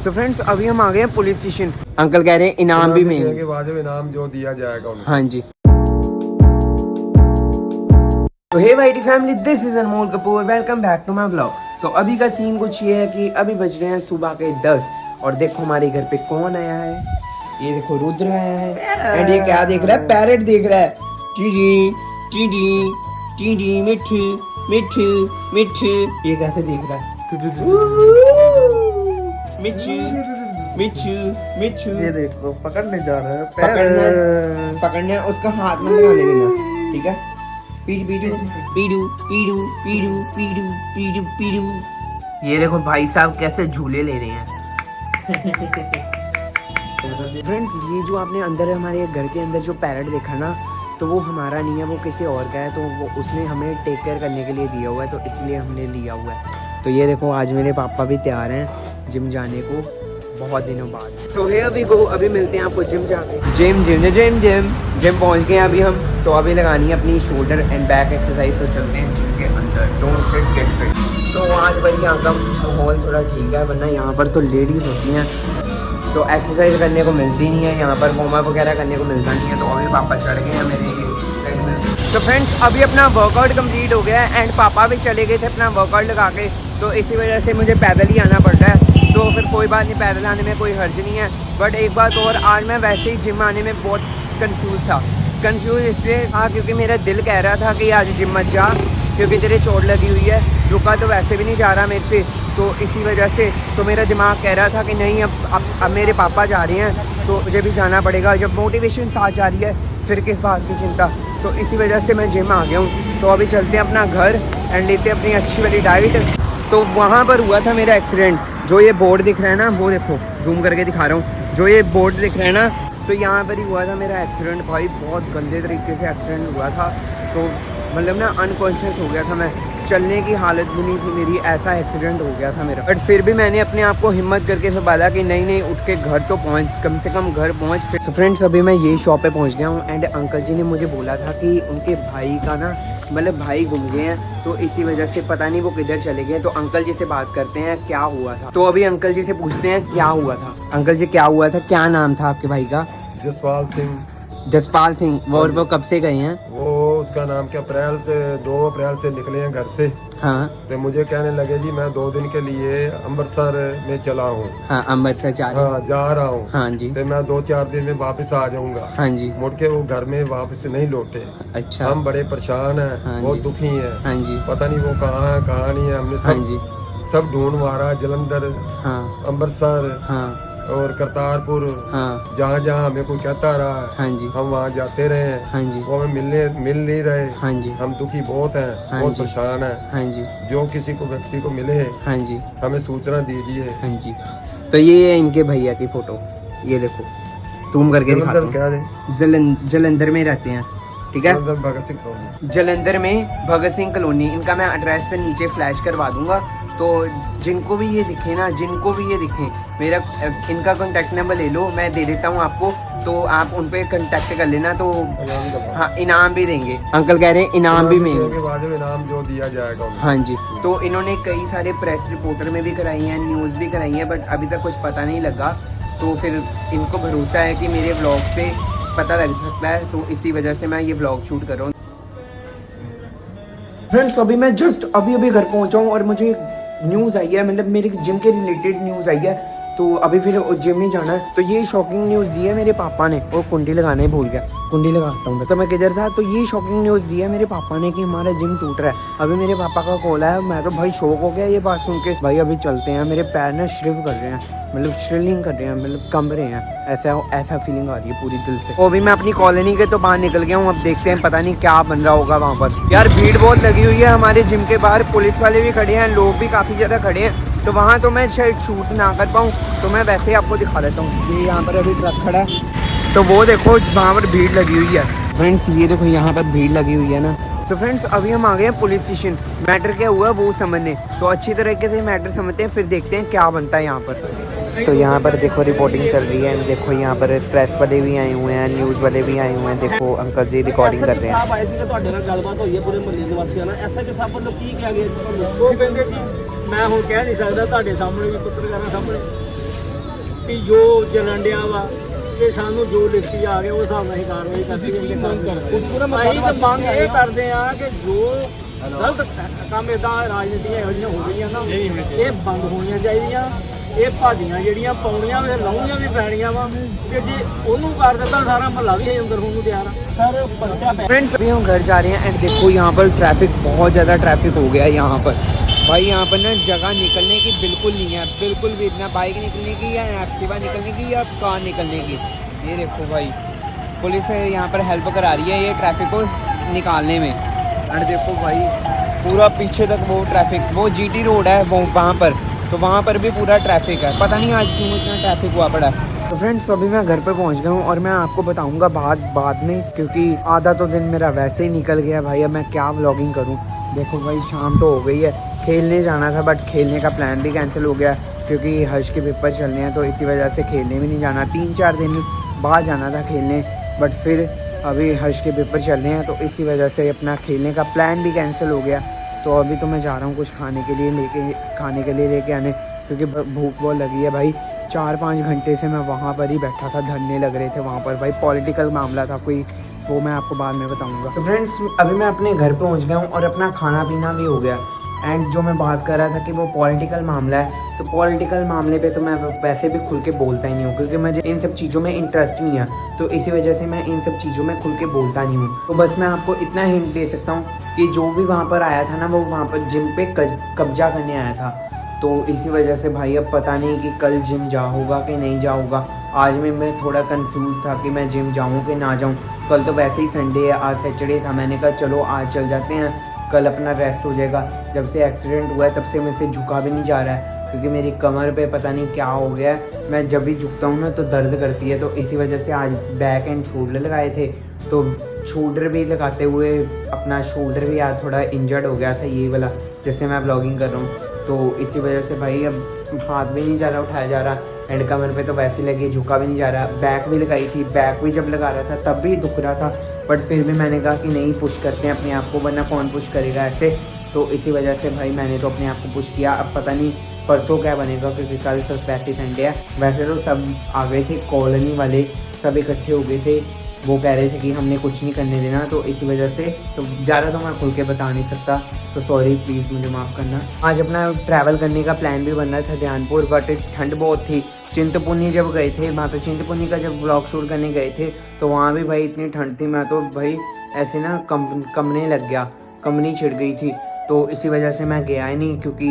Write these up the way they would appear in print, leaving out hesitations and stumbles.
तो फ्रेंड्स अभी हम आ गए हैं पुलिस स्टेशन। अंकल कह रहे हैं इनाम भी मिलेंगे, वाजिब इनाम जो दिया जाएगा उन्हें। हाँ जी। तो hey YT family, this is Anmol Kapoor, welcome back to my blog. तो अभी का सीन कुछ ये है कि अभी बज रहे हैं सुबह के 10 और देखो हमारे घर पे कौन आया है। ये देखो रुद्र आया है एंड ये क्या देख रहा है, पैरेट देख रहा है। टीडी टीडी टीडी मिठी मिठी मिठी, ये कैसे देख रहा है, मिठू मिठू मिठू। ये देखो पकड़ने जा रहा है, पकड़ने उसका हाथ में लगाने देना, ठीक है। पीडू पीडू पीडू पीडू पीडू पीडू पीडू पीडू। ये देखो भाई साहब कैसे झूले ले रहे हैं। फ्रेंड्स ये जो आपने अंदर हमारे घर के अंदर जो पैरेट देखा ना, तो वो हमारा नहीं है, वो किसी और का है। तो वो उसने हमें टेक केयर करने के लिए दिया हुआ है, तो इसलिए हमने लिया हुआ है। तो ये देखो आज मेरे पापा भी तैयार हैं जिम जाने को बहुत दिनों बाद। सो हियर वी गो, अभी मिलते हैं आपको जिम जाके। Gym gym gym gym gym पहुंच गए हैं अभी हम। तो अभी लगानी है अपनी शोल्डर एंड बैक एक्सरसाइज। तो चलते हैं जिम के अंदर। Don't sit get fit. तो आज भाई यहाँ का माहौल थोड़ा ठीक है, वरना यहाँ पर तो लेडीज होती हैं तो एक्सरसाइज करने को मिलती नहीं है, यहाँ पर वार्म अप वगैरह करने को मिलता नहीं है। तो अभी पापा चढ़ गए हैं मेरे। तो फ्रेंड्स अभी अपना वर्कआउट कंप्लीट हो गया है एंड पापा भी चले गए थे अपना वर्कआउट लगा के। तो इसी वजह से मुझे पैदल ही आना पड़ रहा है। तो फिर कोई बात नहीं, पैदल आने में कोई हर्ज नहीं है। बट एक बात और, आज मैं वैसे ही जिम आने में बहुत कंफ्यूज था। कंफ्यूज इसलिए था क्योंकि मेरा दिल कह रहा था कि आज जिम मत जा क्योंकि तेरे चोट लगी हुई है, झुका तो वैसे भी नहीं जा रहा मेरे से। तो इसी वजह से तो मेरा दिमाग कह रहा था कि नहीं अब मेरे पापा जा रहे हैं तो मुझे भी जाना पड़ेगा। जब मोटिवेशन साथ जा रही है फिर किस बात की चिंता। तो इसी वजह से मैं जिम आ गया हूँ। तो अभी चलते हैं अपना घर एंड लेते हैं अपनी अच्छी वाली डाइट। तो वहाँ पर हुआ था मेरा एक्सीडेंट। जो ये बोर्ड दिख रहा है ना, वो देखो जूम करके दिखा रहा हूँ, जो ये बोर्ड दिख रहा है ना, तो यहाँ पर ही हुआ था मेरा एक्सीडेंट। भाई बहुत गंदे तरीके से एक्सीडेंट हुआ था। तो मतलब ना अनकॉन्शियस हो गया था मैं, चलने की हालत भी नहीं थी मेरी, ऐसा एक्सीडेंट हो गया था मेरा। बट फिर भी मैंने अपने आप को हिम्मत करके संभाला कि नहीं नहीं उठ के घर तो पहुँच, कम से कम घर पहुँच। तो फ्रेंड्स अभी मैं ये शॉप पे पहुँच गया हूँ एंड अंकल जी ने मुझे बोला था कि उनके भाई का ना मतलब भाई गुम गए हैं, तो इसी वजह से पता नहीं वो किधर चले गए। तो अंकल जी से बात करते हैं क्या हुआ था। तो अभी अंकल जी से पूछते हैं क्या हुआ था। अंकल जी क्या हुआ था, क्या नाम था आपके भाई का? जसपाल सिंह। जसपाल सिंह। और वो कब से गए हैं? वो उसका नाम क्या 2 अप्रैल से निकले हैं घर से। हाँ। तो मुझे कहने लगे जी मैं 2 दिन के लिए अमृतसर में चला हूँ। हाँ अमृतसर जा रहा हूँ। हाँ जी। तो मैं 2-4 दिन में वापस आ जाऊंगा। हाँ जी। मुड़ के वो घर में वापस नहीं लौटे। अच्छा। हम बड़े परेशान हैं। हाँ, बहुत दुखी हैं। हाँ जी। पता नहीं वो कहाँ है कहाँ नहीं है। हमने सब ढूंढ मारा, जलंधर, हाँ, अमृतसर, हाँ, और करतारपुर, हाँ, जहाँ जहाँ हमें कोई कहता रहा, हाँ जी, हम वहाँ जाते रहे। हाँ जी। वो हमें मिल नहीं रहे। हाँ जी। हम दुखी बहुत हैं। हाँ, बहुत परेशान हैं। हाँ जी। जो किसी को व्यक्ति को मिले, हाँ जी, हमें सूचना दीजिए। हाँ जी। तो ये है इनके भैया की फोटो, ये देखो जूम करके दिखाता हूं। क्या है? जलंधर में रहते हैं, ठीक है। भगत सिंह कॉलोनी, जलंधर में भगत सिंह कॉलोनी। इनका मैं एड्रेस से नीचे फ्लैश करवा दूंगा। तो जिनको भी ये दिखे ना, जिनको भी ये दिखे, मेरा इनका कांटेक्ट नंबर ले लो, मैं दे देता हूँ आपको। तो आप उन पे कांटेक्ट कर लेना। तो हाँ इनाम भी देंगे, अंकल कह रहे हैं इनाम भी मिलेंगे, वाजिब इनाम जो दिया जाएगा। हाँ जी। तो इन्होंने कई सारे प्रेस रिपोर्टर में भी कराई हैं, न्यूज़ भी कराई है, बट अभी तक कुछ पता नहीं लगा। तो फिर इनको भरोसा है कि मेरे ब्लॉग से पता लग सकता है, तो इसी वजह से मैं ये ब्लॉग शूट कर रहा हूँ। फ्रेंड्स अभी मैं जस्ट अभी घर पहुंचा हूँ और मुझे न्यूज़ आई है, मतलब मेरे जिम के रिलेटेड न्यूज़ आई है। तो अभी फिर जिम ही जाना है। तो ये शॉकिंग न्यूज़ दी है मेरे पापा ने। और कुंडी लगाने ही भूल गया, कुंडी लगाता हूँ तो मैं किधर था। तो ये शॉकिंग न्यूज़ दी है मेरे पापा ने कि हमारा जिम टूट रहा है। अभी मेरे पापा का कॉल है, मैं तो भाई शौक हो गया ये बात सुन के। भाई अभी चलते हैं, मेरे पैर ना श्रिव कर रहे हैं, मतलब श्रिलिंग कर रहे हैं, मतलब कम रहे हैं, ऐसा फीलिंग आ रही है पूरी दिल से। अभी मैं अपनी कॉलोनी के तो बाहर निकल गया हूँ। अब देखते हैं, पता नहीं क्या बन रहा होगा वहाँ पर। यार भीड़ बहुत लगी हुई है हमारे जिम के बाहर, पुलिस वाले भी खड़े हैं, लोग भी काफ़ी ज़्यादा खड़े हैं। तो वहाँ तो मैं शायद शूट ना कर पाऊँ, तो मैं वैसे ही आपको दिखा देता हूँ। ये यहाँ पर अभी ट्रक खड़ा है, तो वो देखो वहाँ पर भीड़ लगी हुई है। फ्रेंड्स ये देखो यहाँ पर भीड़ लगी हुई है ना। तो फ्रेंड्स अभी हम आ गए हैं पुलिस स्टेशन। मैटर क्या हुआ वो समझने, तो अच्छी तरीके से मैटर समझते हैं, फिर देखते हैं क्या बनता है यहाँ पर। तो यहाँ पर देखो रिपोर्टिंग चल रही है। देखो यहाँ पर प्रेस वाले भी आए हुए हैं, न्यूज़ वाले भी आए हुए हैं। देखो अंकल जी रिकॉर्डिंग कर रहे हैं। मैं ਹੁਣ ਕਹਿ ਨਹੀਂ ਸਕਦਾ ਤੁਹਾਡੇ ਸਾਹਮਣੇ ਵੀ ਪੱਤਰਕਾਰਾਂ ਸਾਹਮਣੇ ਬਾਕੀ ਜੋ ਚੱਲਣ ਡਿਆ ਵਾ ਤੇ ਸਾਨੂੰ ਜੋ ਲਿਖੀ ਆ ਗਿਆ ਉਹ ਹਿਸਾਬ ਨਾਲ ਹੀ ਕਾਰਵਾਈ ਕਰਦੀ ਹੈ। ਅਸੀਂ ਤਾਂ ਮੰਗ ਇਹ ਕਰਦੇ ਆ ਕਿ ਜੋ ਗਲਤ ਕੰਮ ਇਦਾਂ ਰਾਜਨੀਤੀਆਂ ਇਹੋ ਜਿਹੀਆਂ ਹੋ ਗਈਆਂ ਨਾ ਇਹ ਬੰਦ ਹੋਣੀਆਂ ਚਾਹੀਦੀਆਂ। ਇਹ ਭਾਜੀਆਂ ਜਿਹੜੀਆਂ ਪਾਉਣੀਆਂ ਵੀ ਲਾਉਣੀਆਂ ਵੀ ਪੈਣੀਆਂ ਵਾ ਕਿ ਜੇ ਉਹਨੂੰ ਕਰ ਦਿੱਤਾ ਸਾਰਾ ਮਹੱਲਾ भी अंदर होने को तैयार है सर। पर्चा फ्रेंड्स अभी हम घर जा रहे हैं एंड देखो यहाँ पर ट्रैफिक बहुत ज़्यादा ट्रैफिक हो गया है यहाँ पर भाई। यहाँ पर ना जगह निकलने की बिल्कुल नहीं है, बिल्कुल भी ना बाइक निकलने की या एक्टिवा निकलने की या कार निकलने की। ये देखो भाई पुलिस यहाँ पर हेल्प करा रही है ये ट्रैफिक को निकालने में। एंड देखो भाई पूरा पीछे तक वो ट्रैफिक, वो जीटी रोड है वो वहाँ पर, तो वहाँ पर भी पूरा ट्रैफिक है। पता नहीं आज क्यों इतना ट्रैफिक हुआ पड़ा है। तो फ्रेंड्स अभी मैं घर पे पहुंच गया हूँ और मैं आपको बताऊंगा बाद में, क्योंकि आधा तो दिन मेरा वैसे ही निकल गया भाई। अब मैं क्या व्लॉगिंग करूँ। देखो भाई शाम तो हो गई है, खेलने जाना था बट खेलने का प्लान भी कैंसिल हो गया क्योंकि हर्ष के पेपर चलने हैं, तो इसी वजह से खेलने भी नहीं जाना। 3-4 दिन बाद जाना था खेलने बट फिर अभी हर्ष के पेपर चल रहे हैं तो इसी वजह से अपना खेलने का प्लान भी कैंसिल हो गया। तो अभी तो मैं जा रहा हूँ कुछ खाने के लिए लेके आने, क्योंकि भूख बहुत लगी है भाई। 4-5 घंटे से मैं वहाँ पर ही बैठा था, धरने लग रहे थे वहाँ पर भाई। पॉलिटिकल मामला था कोई, वो मैं आपको बाद में बताऊँगा। तो फ्रेंड्स अभी मैं अपने घर पहुँच गया हूँ और अपना खाना पीना भी हो गया। एंड जो मैं बात कर रहा था कि वो पॉलिटिकल मामला है, तो पॉलिटिकल मामले पे तो मैं वैसे भी खुल के बोलता ही नहीं हूँ क्योंकि मुझे इन सब चीज़ों में इंटरेस्ट नहीं है, तो इसी वजह से मैं इन सब चीज़ों में खुल के बोलता नहीं हूँ। तो बस मैं आपको इतना हिंट दे सकता हूँ कि जो भी वहाँ पर आया था ना, वो वहाँ पर जिम पे कब्जा करने आया था। तो इसी वजह से भाई अब पता नहीं कि कल जिम जा होगा कि नहीं जा होगा। आज में मैं थोड़ा कंफ्यूज था कि मैं जिम जाऊँ कि ना जाऊँ। कल तो वैसे ही संडे है, आज सैटरडे था, मैंने कहा चलो आज चल जाते हैं, कल अपना रेस्ट हो जाएगा। जब से एक्सीडेंट हुआ है तब से मुझसे झुका भी नहीं जा रहा है क्योंकि मेरी कमर पे पता नहीं क्या हो गया है। मैं जब भी झुकता हूँ ना तो दर्द करती है, तो इसी वजह से आज बैक एंड शोल्डर लगाए थे, तो शोल्डर भी लगाते हुए अपना शोल्डर भी आज थोड़ा इंजर्ड हो गया था, ये वाला जैसे मैं व्लॉगिंग कर रहा हूँ। तो इसी वजह से भाई अब हाथ भी नहीं जा रहा, उठाया जा रहा, एंड कमर पे तो वैसे लगे, झुका भी नहीं जा रहा। बैक भी लगाई थी, बैक भी जब लगा रहा था तब भी दुख रहा था, बट फिर भी मैंने कहा कि नहीं पुश करते हैं अपने आप को, वरना कौन पुश करेगा ऐसे। तो इसी वजह से भाई मैंने तो अपने आप को पुश किया। अब पता नहीं परसों क्या बनेगा क्योंकि कल तो वैसे ठंडे है। वैसे तो सब आ गए थे, कॉलोनी वाले सब इकट्ठे हो गए थे, वो कह रहे थे कि हमने कुछ नहीं करने देना, तो इसी वजह से तो ज़्यादा तो मैं खुल के बता नहीं सकता, तो सॉरी प्लीज़ मुझे माफ़ करना। आज अपना ट्रैवल करने का प्लान भी बन रहा था ध्यानपुर, बट ठंड बहुत थी। चिंतपूर्णी जब गए थे वहाँ पे, चिंतपूर्णी का जब व्लॉग शूट करने गए थे तो वहाँ भी भाई इतनी ठंड थी, मैं तो भाई ऐसे ना कंबने लग गया, कंबनी छिड़ गई थी। तो इसी वजह से मैं गया ही नहीं क्योंकि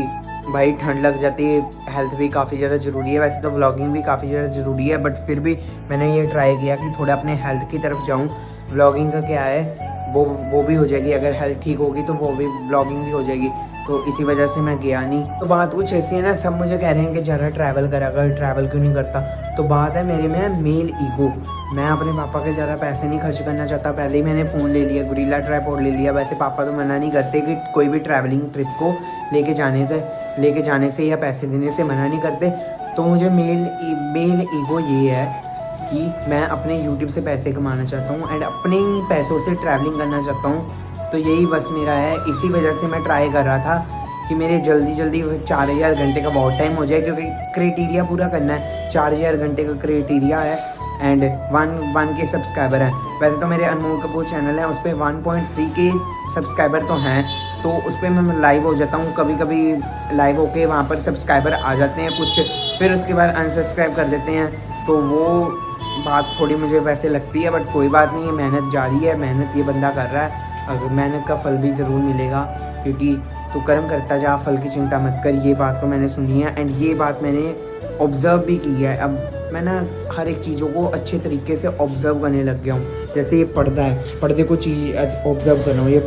भाई ठंड लग जाती है, हेल्थ भी काफ़ी ज़्यादा ज़रूरी है। वैसे तो व्लॉगिंग भी काफ़ी ज़्यादा ज़रूरी है, बट फिर भी मैंने ये ट्राई किया कि थोड़ा अपने हेल्थ की तरफ जाऊँ। व्लॉगिंग का क्या है वो भी हो जाएगी, अगर हेल्थ ठीक होगी तो वो भी व्लॉगिंग भी हो जाएगी, तो इसी वजह से मैं गया नहीं। तो बात कुछ ऐसी है ना, सब मुझे कह रहे हैं कि ज़रा ट्रैवल करा कर, ट्रैवल क्यों नहीं करता। तो बात है मेरे में मेल ईगो, मैं अपने पापा के ज़्यादा पैसे नहीं खर्च करना चाहता। पहले ही मैंने फ़ोन ले लिया, गुरिल्ला ट्राइपॉड ले लिया। वैसे पापा तो मना नहीं करते कि कोई भी ट्रैवलिंग ट्रिप को लेके जाने से या पैसे देने से मना नहीं करते। तो मुझे मेल ईगो ये है कि मैं अपने YouTube से पैसे कमाना चाहता हूँ एंड अपने ही पैसों से ट्रैवलिंग करना चाहता हूँ। तो यही बस मेरा है, इसी वजह से मैं ट्राई कर रहा था कि मेरे जल्दी 4000 घंटे का बहुत टाइम हो जाए, क्योंकि क्राइटेरिया पूरा करना है। 4000 घंटे का क्राइटेरिया है एंड 1 के सब्सक्राइबर हैं। वैसे तो मेरे अनमोल कपूर चैनल है, उस पर 1.3 के सब्सक्राइबर तो हैं, तो उस पर मैं लाइव हो जाता हूँ। कभी लाइव होके वहाँ पर सब्सक्राइबर आ जाते हैं कुछ, फिर उसके बाद अनसब्सक्राइब कर देते हैं। तो वो बात थोड़ी मुझे वैसे लगती है, बट कोई बात नहीं है, मेहनत जारी है, मेहनत ये बंदा कर रहा है, अगर मेहनत का फल भी ज़रूर मिलेगा, क्योंकि तू कर्म करता जा, फल की चिंता मत कर। ये बात तो मैंने सुनी है एंड ये बात मैंने ऑब्ज़र्व भी की है। अब मैं ना हर एक चीज़ों को अच्छे तरीके से ऑब्ज़र्व करने लग गया हूँ। जैसे ये पर्दा है, पर्दे को चीज़ ऑब्ज़र्व कर रहा हूँ, ये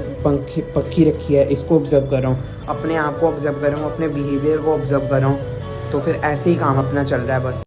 पक्की रखी है, इसको ऑब्ज़र्व कर रहा हूँ, अपने आप को ऑब्ज़र्व कर रहा हूँ, अपने बिहेवियर को ऑब्ज़र्व कर रहा हूँ। तो फिर ऐसे ही काम अपना चल रहा है बस।